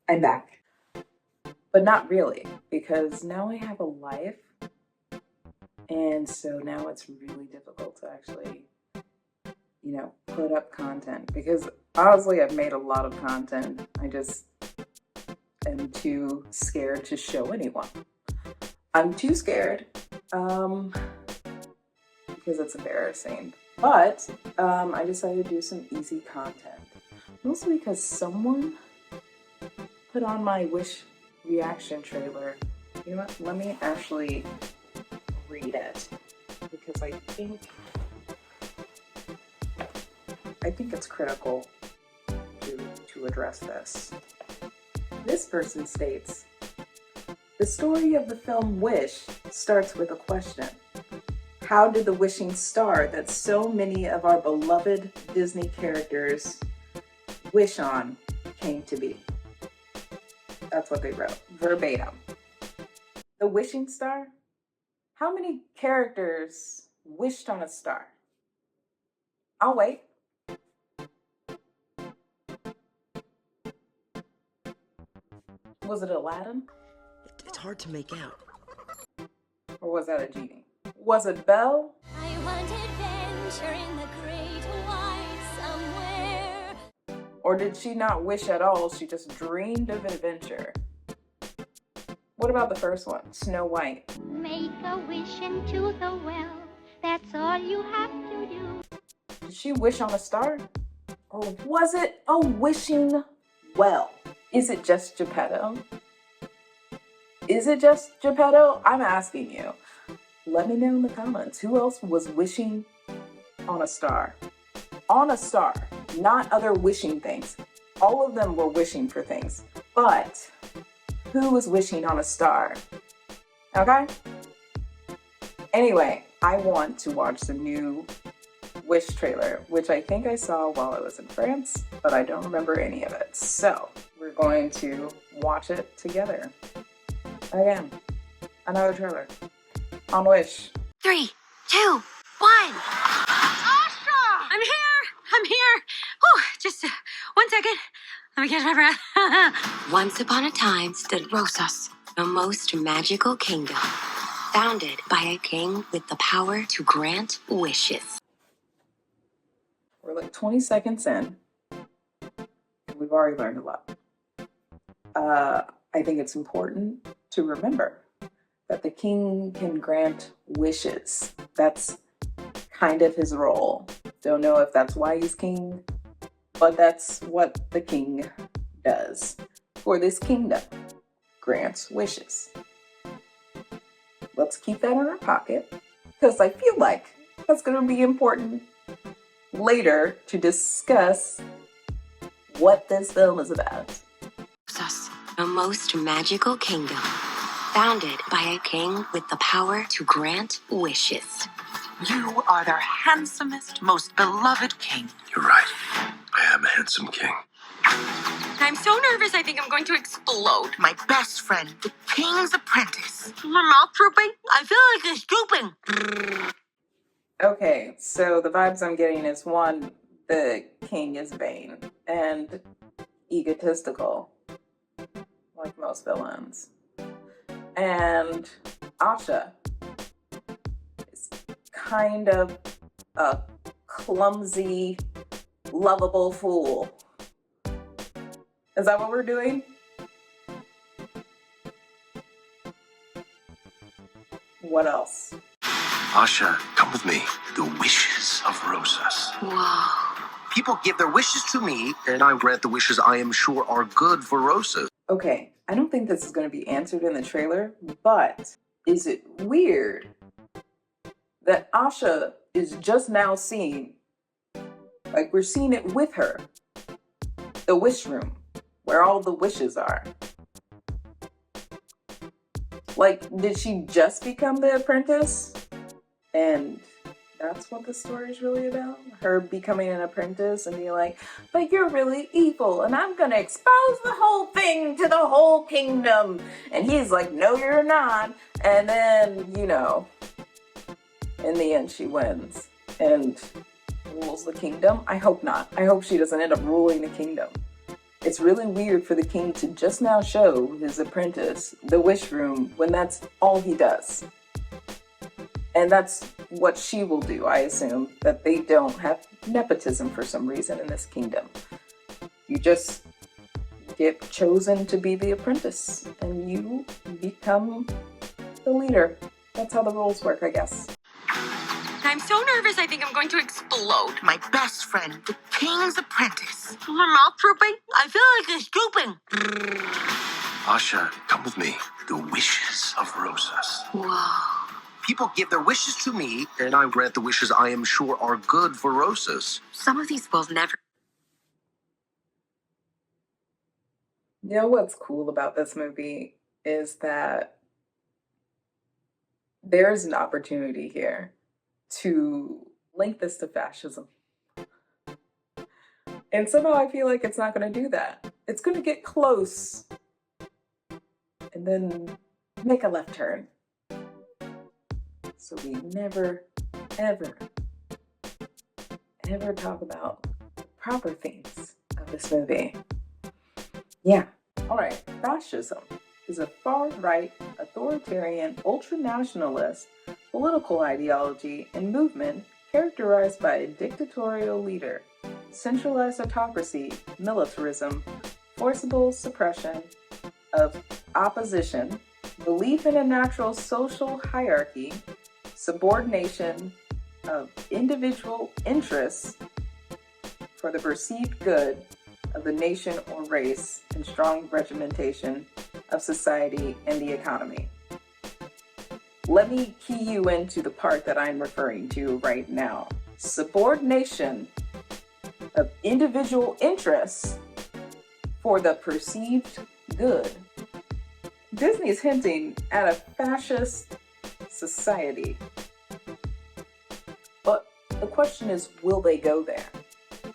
I'm back. But not really, because now I have a life, and so now it's really difficult to actually, put up content, because honestly, I've made a lot of content. I just am too scared to show anyone. I'm too scared, because it's embarrassing. But I decided to do some easy content, mostly because someone put on my Wish reaction trailer. You know what? Let me actually read it, because I think it's critical to address this. This person states, the story of the film Wish starts with a question. How did the wishing star that so many of our beloved Disney characters wish on came to be? That's what they wrote, verbatim. The wishing star? How many characters wished on a star? I'll wait. Was it Aladdin? It's hard to make out. Or was that a genie? Was it Belle? I want adventure in the great wide somewhere. Or did she not wish at all? She just dreamed of adventure. What about the first one, Snow White? Make a wish into the well. That's all you have to do. Did she wish on a star? Or was it a wishing well? Is it just Geppetto? Is it just Geppetto? I'm asking you. Let me know in the comments. Who else was wishing on a star? On a star, not other wishing things. All of them were wishing for things. But who was wishing on a star? Okay? Anyway, I want to watch the new Wish trailer, which I think I saw while I was in France, but I don't remember any of it. So we're going to watch it together. Again, another trailer on Wish. 3, 2, 1. Asha! I'm here. Oh, just 1 second. Let me catch my breath. Once upon a time stood Rosas, the most magical kingdom, founded by a king with the power to grant wishes. We're like 20 seconds in, and we've already learned a lot. I think it's important to remember that the king can grant wishes. That's kind of his role. Don't know if that's why he's king, but that's what the king does for this kingdom. Grants wishes. Let's keep that in our pocket, because I feel like that's going to be important later to discuss what this film is about. Rosas, the most magical kingdom, founded by a king with the power to grant wishes. You are their handsomest, most beloved king. You're right. I am a handsome king. I'm so nervous, I think I'm going to explode. My best friend, the king's apprentice. My mouth drooping? I feel like it's drooping. Okay, so the vibes I'm getting is, one, the king is vain and egotistical, like most villains. And Asha is kind of a clumsy, lovable fool. Is that what we're doing? What else? Asha, come with me. The wishes of Rosas. Whoa. People give their wishes to me, and I grant the wishes I am sure are good for Rosas. Okay, I don't think this is going to be answered in the trailer, but is it weird that Asha is just now seeing, like we're seeing it with her, the wish room, where all the wishes are? Like, did she just become the apprentice? And that's what the story is really about? Her becoming an apprentice and being like, but you're really evil and I'm gonna expose the whole thing to the whole kingdom. And he's like, no, you're not. And then, you know, in the end she wins and rules the kingdom. I hope not. I hope she doesn't end up ruling the kingdom. It's really weird for the king to just now show his apprentice the wish room when that's all he does. And that's what she will do, I assume, that they don't have nepotism for some reason in this kingdom. You just get chosen to be the apprentice and you become the leader. That's how the rules work, I guess. I'm so nervous, I think I'm going to explode. My best friend, the king's apprentice. My mouth drooping? I feel like it's drooping. Asha, come with me. The wishes of Rosas. Whoa. People give their wishes to me, and I grant the wishes I am sure are good for Rosas. Some of these will never. You know what's cool about this movie is that there's an opportunity here to link this to fascism. And somehow I feel like it's not going to do that. It's going to get close and then make a left turn. So we never, ever, ever talk about the proper themes of this movie. Yeah. All right. Fascism is a far-right, authoritarian, ultra-nationalist political ideology and movement characterized by a dictatorial leader, centralized autocracy, militarism, forcible suppression of opposition, belief in a natural social hierarchy, subordination of individual interests for the perceived good of the nation or race, and strong regimentation of society and the economy. Let me key you into the part that I'm referring to right now. Subordination of individual interests for the perceived good. Disney is hinting at a fascist society. But the question is, will they go there?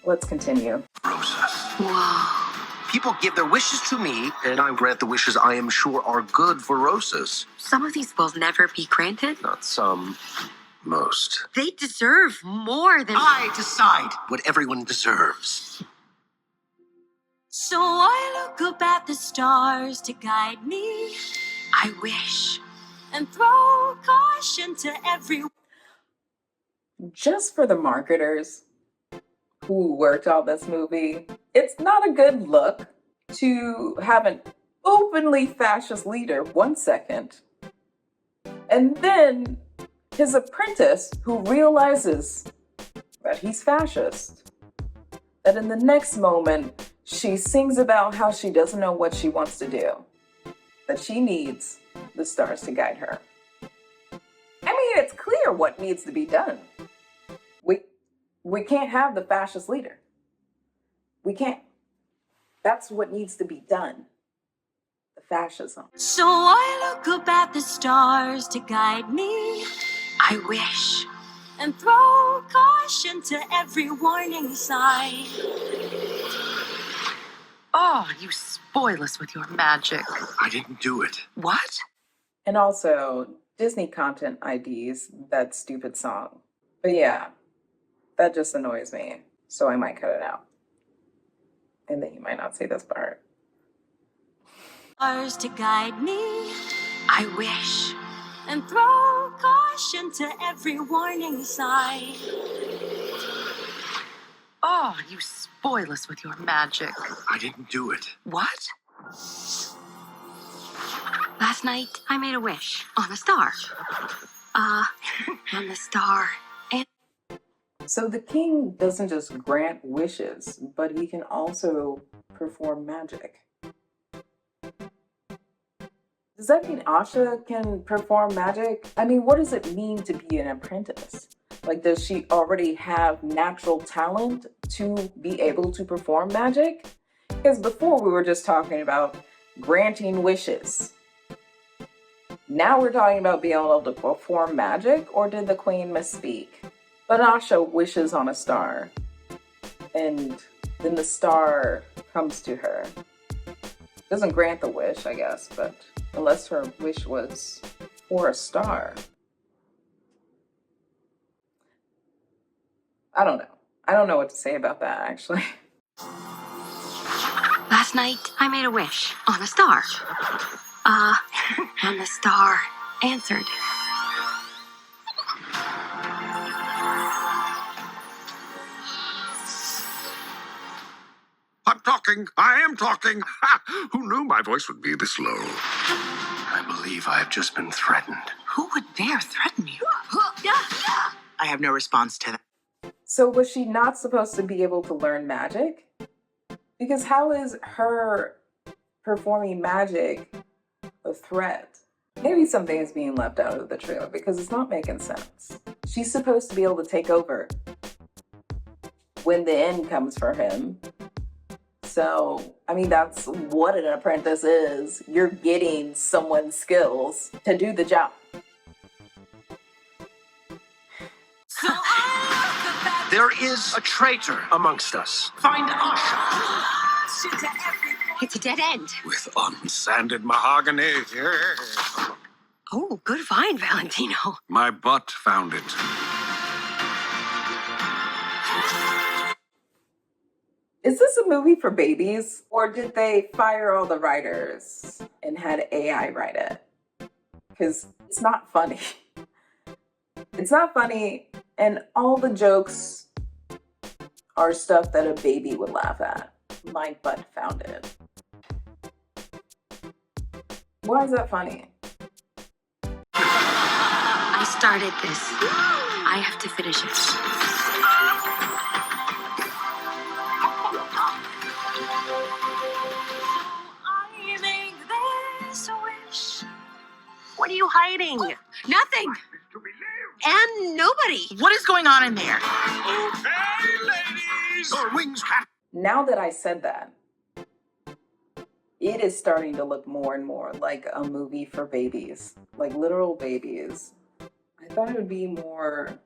Let's continue. Rosas. Whoa. People give their wishes to me, and I grant the wishes I am sure are good for Rosas. Some of these will never be granted. Not some, most. They deserve more than. I decide what everyone deserves. So I look up at the stars to guide me I wish. and throw caution to every. Just for the marketers who worked on this movie, it's not a good look to have an openly fascist leader 1 second, and then his apprentice who realizes that he's fascist, that in the next moment she sings about how she doesn't know what she wants to do, that she needs the stars to guide her. I mean, it's clear what needs to be done. We can't have the fascist leader. We can't. That's what needs to be done. The fascism. So I look up at the stars to guide me I wish. and throw caution to every warning sign. Oh, you spoil us with your magic. I didn't do it. What? And also, Disney content IDs that stupid song. But yeah, that just annoys me. So I might cut it out. And then you might not see this part. Stars to guide me I wish. and throw caution to every warning sign. Oh, you spoil us with your magic. I didn't do it. What? Last night, I made a wish on a star. On the star. And So the king doesn't just grant wishes, but he can also perform magic. Does that mean Asha can perform magic? I mean, what does it mean to be an apprentice? Like, does she already have natural talent to be able to perform magic? Because before we were just talking about granting wishes. Now we're talking about being able to perform magic, or did the queen misspeak? But Asha wishes on a star, and then the star comes to her. Doesn't grant the wish, I guess, but unless her wish was for a star. I don't know. I don't know what to say about that, actually. last Last night, I made a wish on a star. And the star answered. I'm talking. I am talking. Who knew my voice would be this low? I believe I have just been threatened. Who would dare threaten you? I have no response to that. So was she not supposed to be able to learn magic? Because how is her performing magic a threat? Maybe something is being left out of the trailer because it's not making sense. She's supposed to be able to take over when the end comes for him. So, I mean, that's what an apprentice is. You're getting someone's skills to do the job. There is a traitor amongst us. Find Asha. It's a dead end. With unsanded mahogany. Oh, good find, Valentino. My butt found it. Is this a movie for babies? Or did they fire all the writers and had AI write it? Because it's not funny. It's not funny, and all the jokes are stuff that a baby would laugh at. My butt found it. Why is that funny? I started this. I have to finish it. I make this wish. What are you hiding? Nothing. And nobody. What is going on in there? Okay, ladies. Your wings have. Now that I said that, it is starting to look more and more like a movie for babies, like literal babies. I thought it would be more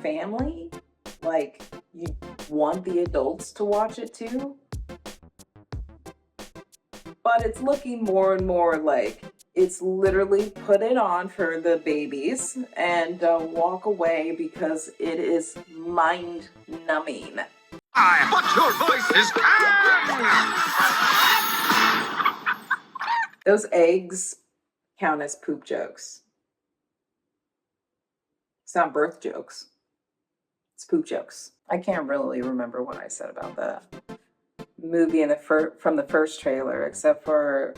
family, like you want the adults to watch it too. But it's looking more and more like it's literally put it on for the babies and walk away because it is mind-numbing. But your voice is Those eggs count as poop jokes. It's not birth jokes. It's poop jokes. I can't really remember what I said about the movie in from the first trailer, except for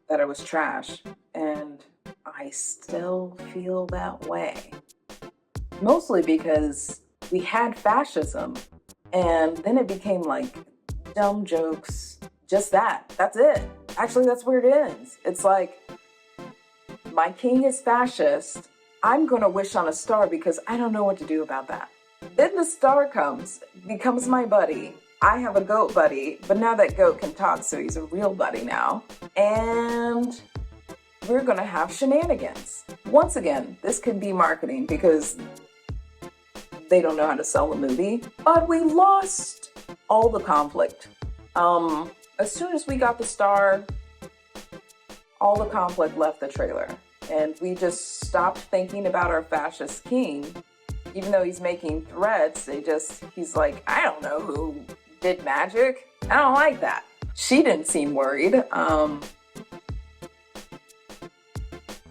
that it was trash. And I still feel that way. Mostly because we had fascism, and then it became like dumb jokes. Just that. That's it. Actually, that's where it ends. It's like, my king is fascist. I'm going to wish on a star because I don't know what to do about that. Then the star comes, becomes my buddy. I have a goat buddy, but now that goat can talk, so he's a real buddy now. And we're going to have shenanigans. Once again, this could be marketing because they don't know how to sell a movie. But we lost all the conflict. As soon as we got the star, all the conflict left the trailer. And we just stopped thinking about our fascist king. Even though he's making threats, he's like, I don't know who did magic. I don't like that. She didn't seem worried.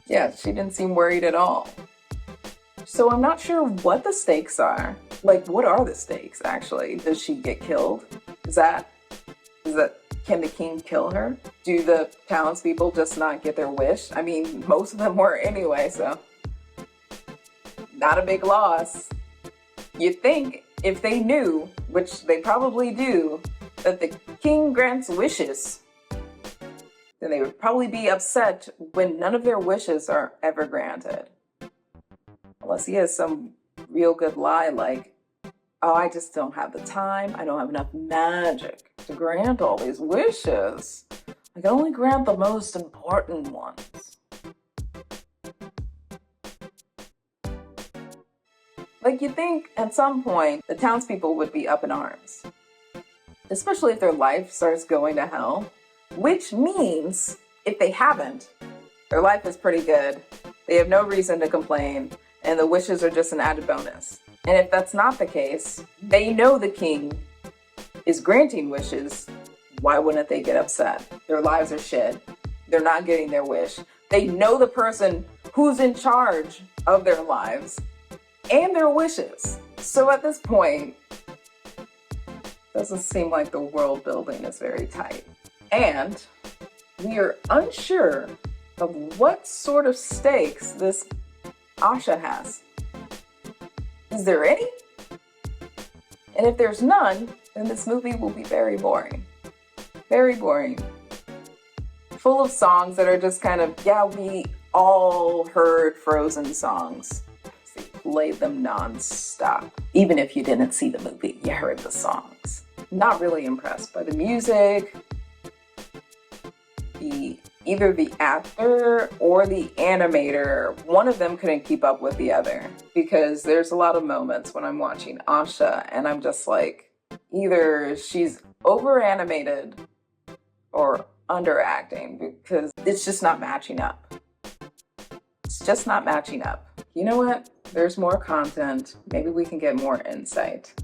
Yeah, she didn't seem worried at all. So I'm not sure what the stakes are. Like, what are the stakes, actually? Does she get killed? Can the king kill her? Do the townspeople just not get their wish? I mean, most of them were anyway, so not a big loss. You'd think if they knew, which they probably do, that the king grants wishes, then they would probably be upset when none of their wishes are ever granted. Unless he has some real good lie like, oh, I just don't have the time. I don't have enough magic to grant all these wishes. I can only grant the most important ones. Like, you'd think at some point the townspeople would be up in arms. Especially if their life starts going to hell. Which means, if they haven't, their life is pretty good. They have no reason to complain. And the wishes are just an added bonus. And if that's not the case, they know the king is granting wishes Why wouldn't they get upset? Their lives are shit. They're not getting their wish. They know the person who's in charge of their lives and their wishes. So at this point, doesn't seem like the world building is very tight. And we are unsure of what sort of stakes this Asha has. Is there any? And if there's none, then this movie will be very boring. Very boring. Full of songs that are just kind of, yeah, we all heard Frozen songs. They played them non-stop. Even if you didn't see the movie, you heard the songs. Not really impressed by the music. Either the actor or the animator, one of them couldn't keep up with the other. Because there's a lot of moments when I'm watching Asha and I'm just like, either she's over-animated or underacting, because it's just not matching up. It's just not matching up. You know what? There's more content. Maybe we can get more insight.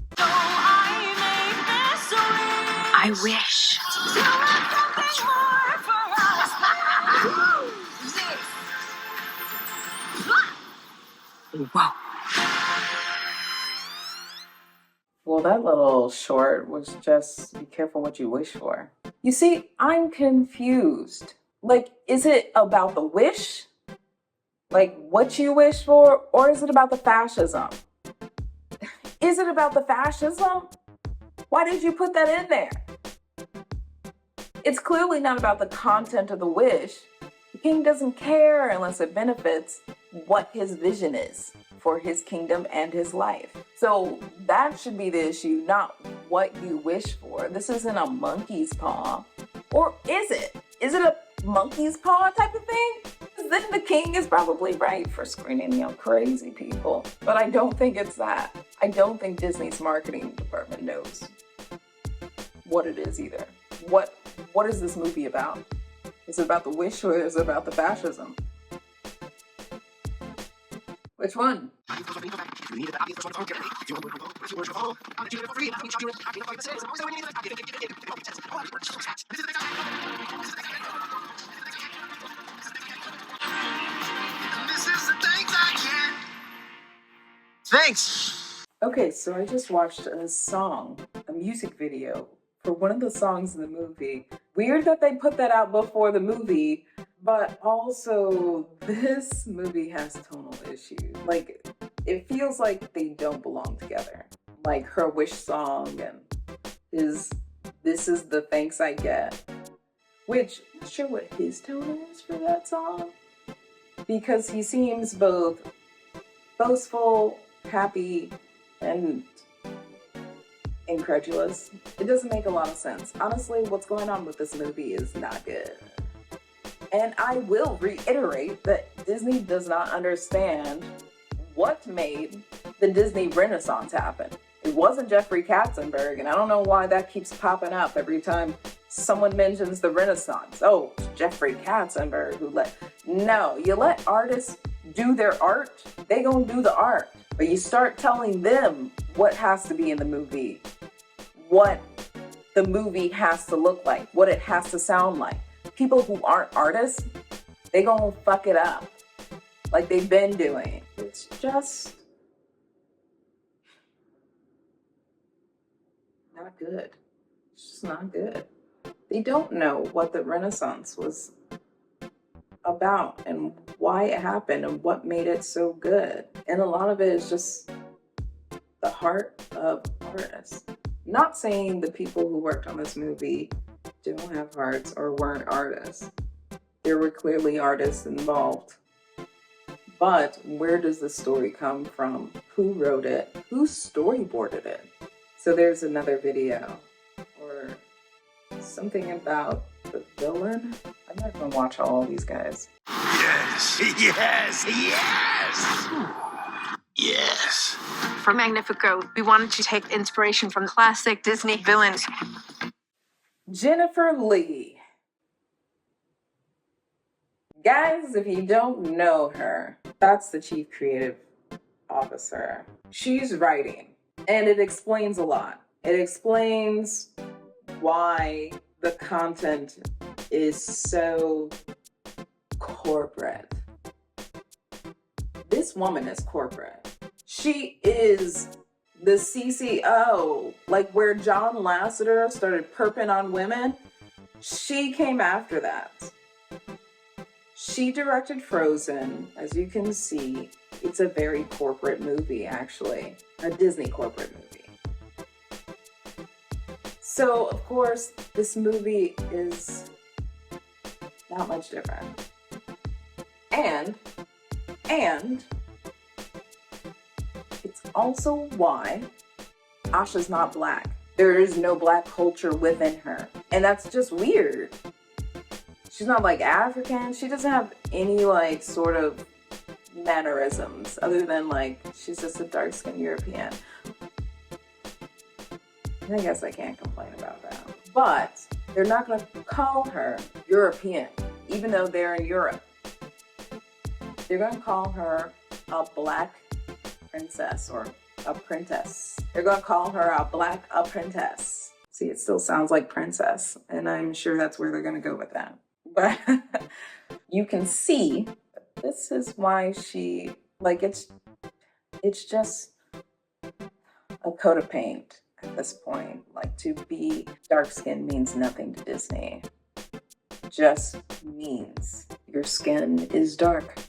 I wish. Whoa. Well, that little short was just be careful what you wish for. You see, I'm confused. Like, is it about the wish? Like, what you wish for? Or is it about the fascism? Is it about the fascism? Why did you put that in there? It's clearly not about the content of the wish. The king doesn't care unless it benefits what his vision is for his kingdom and his life. So that should be the issue, not what you wish for. This isn't a monkey's paw. Or is it? Is it a monkey's paw type of thing? Then the king is probably right for screening crazy people. But I don't think it's that. I don't think Disney's marketing department knows what it is either. What is this movie about? Is it about the wish or is it about the fascism? Which one? Thanks. Okay, so I just watched a music video for one of the songs in the movie. Weird that they put that out before the movie, but also this movie has tonal issues. Like, it feels like they don't belong together. Like her wish song and this is the thanks I get. Which, I'm not sure what his tone is for that song. Because he seems both boastful, happy, and incredulous. It doesn't make a lot of sense. Honestly, what's going on with this movie is not good. And I will reiterate that Disney does not understand what made the Disney Renaissance happen. It wasn't Jeffrey Katzenberg, and I don't know why that keeps popping up every time someone mentions the Renaissance. Oh, it's Jeffrey Katzenberg who No, you let artists do their art, they gonna do the art. But you start telling them what has to be in the movie, what the movie has to look like, what it has to sound like. People who aren't artists, they gonna fuck it up like they've been doing. It's just not good. It's just not good. They don't know what the Renaissance was about and why it happened and what made it so good. And a lot of it is just the heart of artists. Not saying the people who worked on this movie don't have hearts or weren't artists. There were clearly artists involved. But where does the story come from? Who wrote it? Who storyboarded it? So there's another video or something about the villain. I'm not gonna watch all these guys. Yes, yes, yes! Yes. For Magnifico, we wanted to take inspiration from classic Disney villains. Jennifer Lee. Guys, if you don't know her, that's the chief creative officer. She's writing, and it explains a lot. It explains why the content is so corporate. This woman is corporate. She is the CCO, like where John Lasseter started perping on women. She came after that. She directed Frozen. As you can see, it's a very corporate movie, actually, a Disney corporate movie. So, of course, this movie is not much different. And it's also why Asha's not black. There is no black culture within her. And that's just weird. She's not like African. She doesn't have any like sort of mannerisms other than like she's just a dark-skinned European. I guess I can't complain about that. But they're not going to call her European, even though they're in Europe. They're going to call her a black princess or apprentice. They're going to call her a black apprentice. See, it still sounds like princess, and I'm sure that's where they're going to go with that. But you can see this is why she, like, it's just a coat of paint at this point. Like, to be dark-skinned means nothing to Disney. Just means your skin is dark,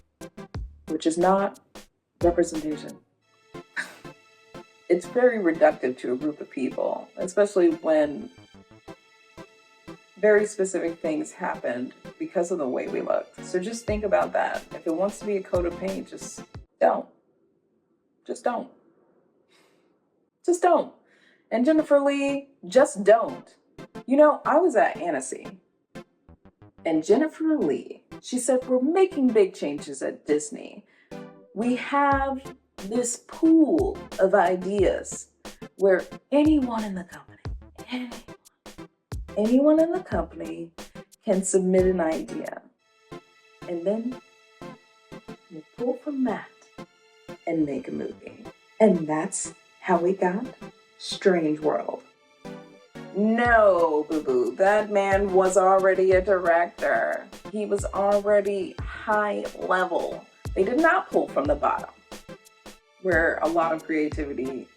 which is not representation. It's very reductive to a group of people, especially when very specific things happened because of the way we look. So just think about that. If it wants to be a coat of paint, just don't. Just don't. Just don't. And Jennifer Lee, just don't. You know, I was at Annecy, and Jennifer Lee, she said, we're making big changes at Disney. We have this pool of ideas where anyone in the company can submit an idea. And then we'll pull from that and make a movie. And that's how we got Strange World. No, boo-boo, that man was already a director. He was already high level. They did not pull from the bottom, where a lot of creativity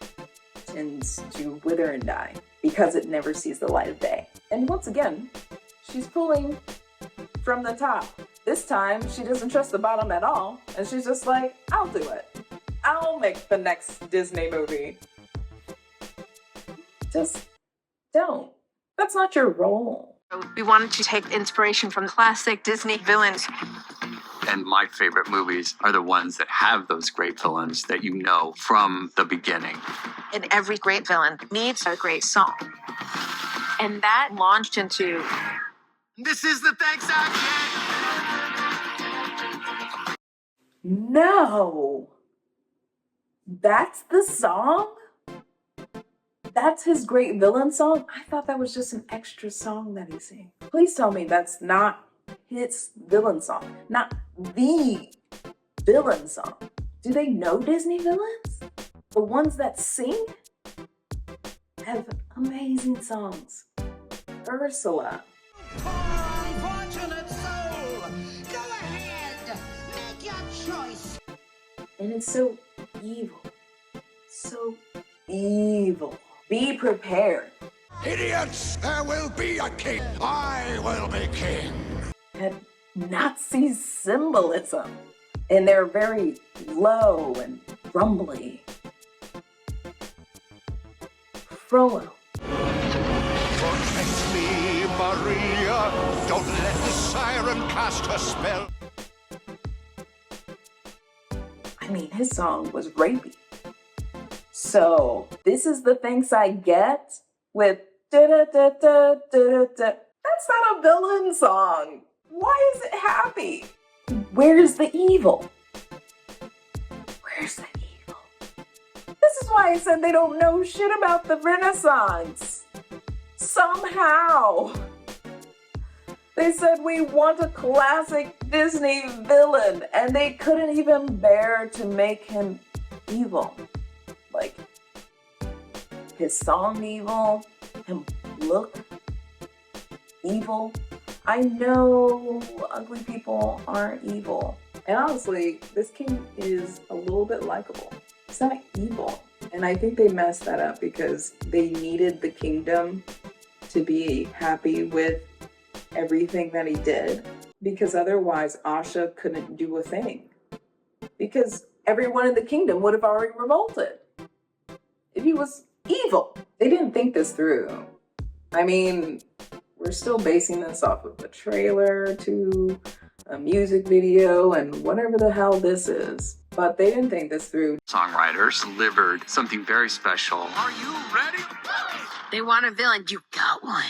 tends to wither and die because it never sees the light of day. And once again, she's pulling from the top. This time, she doesn't trust the bottom at all, and she's just like, I'll do it. I'll make the next Disney movie. Just don't. That's not your role. We wanted to take inspiration from classic Disney villains. And my favorite movies are the ones that have those great villains that you know from the beginning. And every great villain needs a great song. And that launched into... This is the thanks action! No! That's the song? That's his great villain song? I thought that was just an extra song that he sang. Please tell me that's not his villain song. Not the villain song. Do they know Disney villains? The ones that sing have amazing songs. Ursula. Unfortunate soul, go ahead, make your choice. And it's so evil. So evil. Be prepared. Idiots, there will be a king. I will be king. Had Nazi symbolism. And they're very low and rumbly. Frollo. Protect me, Maria. Don't let the siren cast her spell. I mean, his song was rapey. So, this is the thanks I get with da-da-da-da-da-da. That's not a villain song. Why is it happy? Where's the evil? Where's the evil? This is why I said they don't know shit about the Renaissance. Somehow. They said we want a classic Disney villain, and they couldn't even bear to make him evil. Like, his song evil, him look evil. I know ugly people aren't evil. And honestly, this king is a little bit likable. He's not evil. And I think they messed that up because they needed the kingdom to be happy with everything that he did. Because otherwise, Asha couldn't do a thing. Because everyone in the kingdom would have already revolted if he was evil. They didn't think this through. I mean, we're still basing this off of a trailer to a music video and whatever the hell this is. But they didn't think this through. Songwriters delivered something very special. Are you ready? They want a villain. You got one.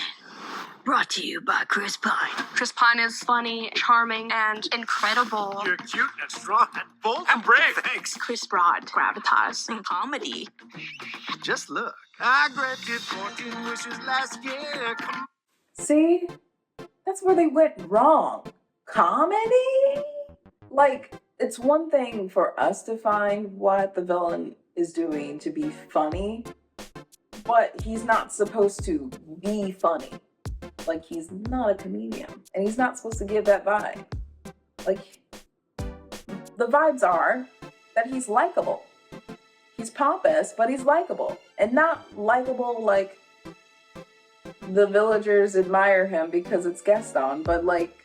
Brought to you by Chris Pine. Chris Pine is funny, charming, and incredible. You're cute and strong and bold and brave. Thanks. Chris brought gravitas and comedy. Just look. I granted 14 wishes last year. Come See? That's where they went wrong. Comedy? Like, it's one thing for us to find what the villain is doing to be funny, but he's not supposed to be funny. Like, he's not a comedian, and he's not supposed to give that vibe. Like, the vibes are that he's likable. He's pompous, but he's likable. And not likable like the villagers admire him because it's Gaston, but like,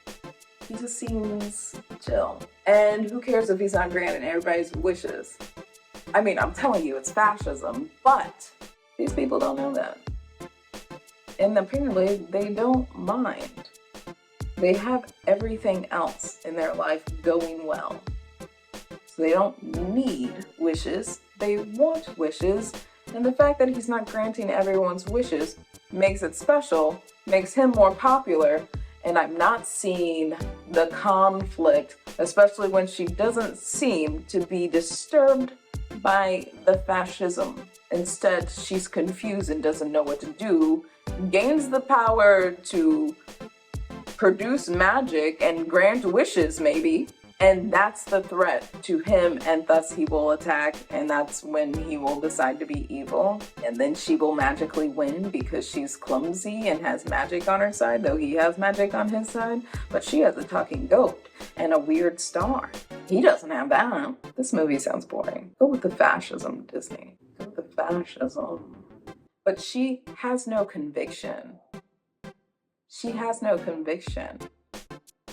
he just seems chill. And who cares if he's not granting everybody's wishes? I mean, I'm telling you, it's fascism, but these people don't know that. And apparently, they don't mind. They have everything else in their life going well. So they don't need wishes. They want wishes. And the fact that he's not granting everyone's wishes makes it special, makes him more popular. And I'm not seeing the conflict, especially when she doesn't seem to be disturbed by the fascism. Instead, she's confused and doesn't know what to do, gains the power to produce magic and grant wishes, maybe, and that's the threat to him, and thus he will attack, and that's when he will decide to be evil, and then she will magically win because she's clumsy and has magic on her side, though he has magic on his side, but she has a talking goat and a weird star. He doesn't have that. This movie sounds boring. Go with the fascism, Disney. Go with the fascism. But she has no conviction. She has no conviction.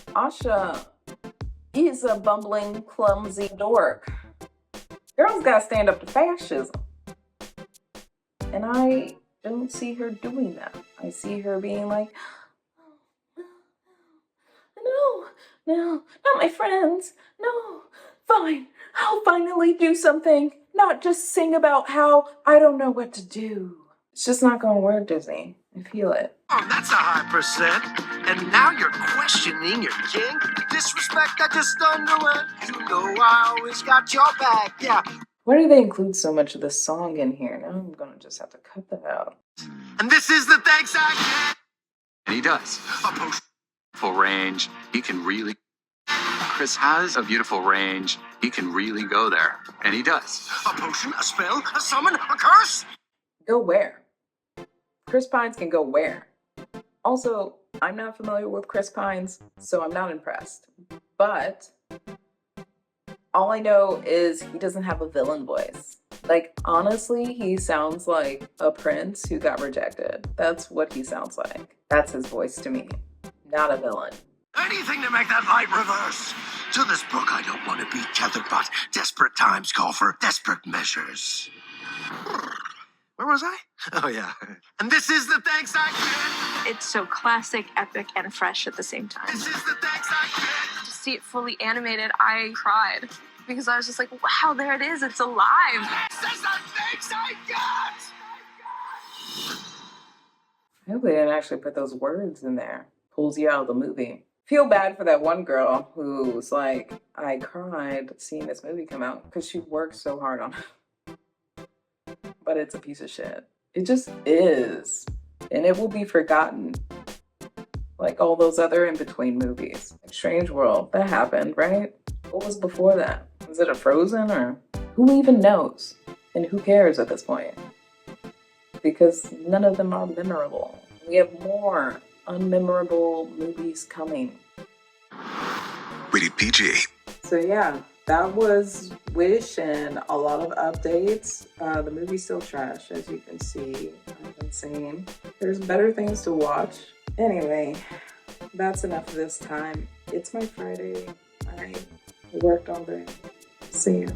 Asha is a bumbling, clumsy dork. Girl's gotta stand up to fascism. And I don't see her doing that. I see her being like, no, not my friends. No, fine. I'll finally do something. Not just sing about how I don't know what to do. It's just not gonna work, Disney. I feel it. Oh, that's a high percent. And now you're questioning your king? Disrespect I just underwent. You know I always got your back, yeah. Why do they include so much of this song in here? Now I'm gonna just have to cut that out. And this is the thanks I get. And he does. A potion. Full range. He can really. Chris has a beautiful range. He can really go there. And he does. A potion, a spell, a summon, a curse. Go where? Chris Pines can go where? Also, I'm not familiar with Chris Pines, so I'm not impressed. But all I know is he doesn't have a villain voice. Like, honestly, he sounds like a prince who got rejected. That's what he sounds like. That's his voice to me. Not a villain. Anything to make that light reverse. To this book I don't want to be tethered, but desperate times call for desperate measures. Where was I? Oh, yeah. And this is the thanks I get. It's so classic, epic, and fresh at the same time. This is the thanks I get. To see it fully animated, I cried. Because I was just like, wow, there it is. It's alive. This is the thanks I get. I hope they didn't actually put those words in there. Pulls you out of the movie. Feel bad for that one girl who was like, I cried seeing this movie come out because she worked so hard on it. But it's a piece of shit. It just is. And it will be forgotten. Like all those other in-between movies. Like Strange World, that happened, right? What was before that? Was it a Frozen or who even knows? And who cares at this point? Because none of them are memorable. We have more unmemorable movies coming. Rated PG. So yeah, that was Wish and a lot of updates. The movie's still trash, as you can see. I've been saying there's better things to watch. Anyway, that's enough this time. It's my Friday. I worked all day. See ya.